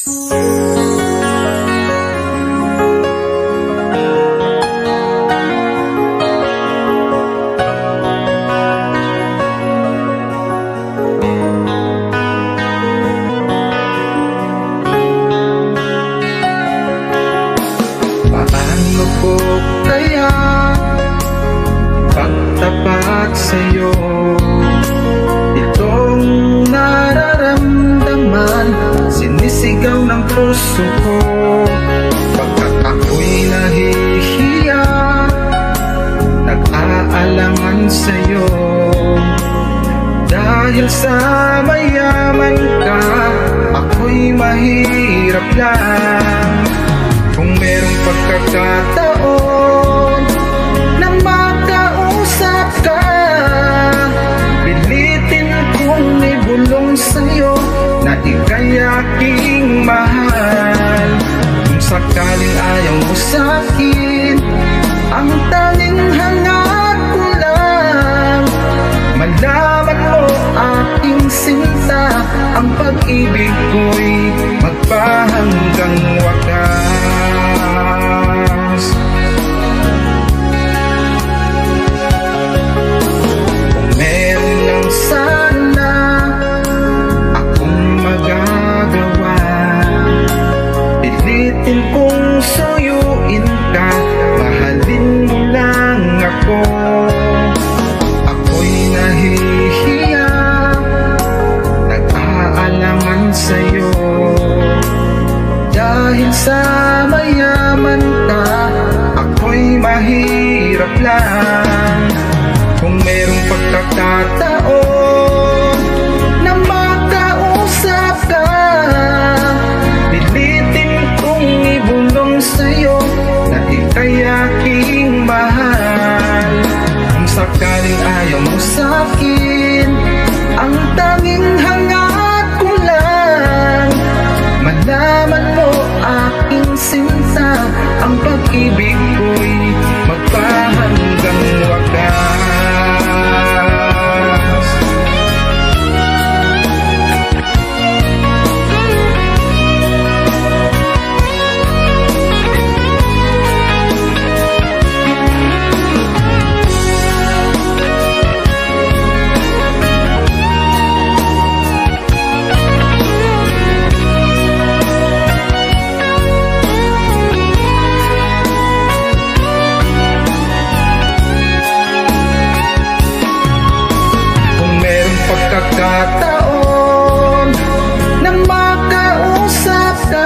Paano ko kaya pagtapat sa'yo? Itong nararamdaman, sinisigaw ng puso ko. Pagkat ako'y nahihiya, nag-aalangan sa'yo. Dahil sa mayaman ka, ako'y mahirap lang. Kung merong pagkakataon na makausap ka, pilitin kong ibulong sa'yo na ika'y aking mahal. Kung sakaling ayaw mo sa'kin, ang tanging hangat ko lang, malaman mo aking sinta, ang pag-ibig ko'y magpahanggang wakas. Kung meron lang sana akong magagawa, pilitin kong suyuin ka, mahalin mo lang ako. Ako'y nahihiya, nag-aalangan sa'yo. Dahil sa mayaman ka, ako'y mahirap lang. Kung merong pagkakataon na makausap ka, pilitin kong ibulong sa'yo na ika'y aking mahal. Kung sakaling ayaw mo sa'kin, ang tanging hangat ko lang, malaman mo aking sinta, ang pag-ibig ko'y magpahanggang wakas. Pagkakataon na makausap ka,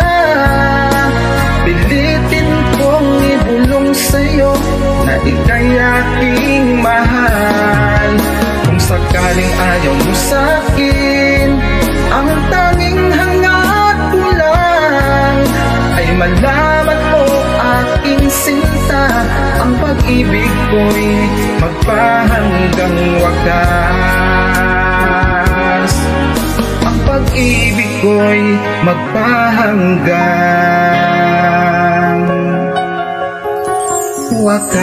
pilitin kong ibulong sa'yo na ika'y aking mahal. Kung sakaling ayaw mo sa'kin, ang tanging hangat ko lang ay malaman mo aking sinta, ang pag-ibig ko'y magpahanggang wakas. Ang pag-ibig ko'y magpahanggang wakas.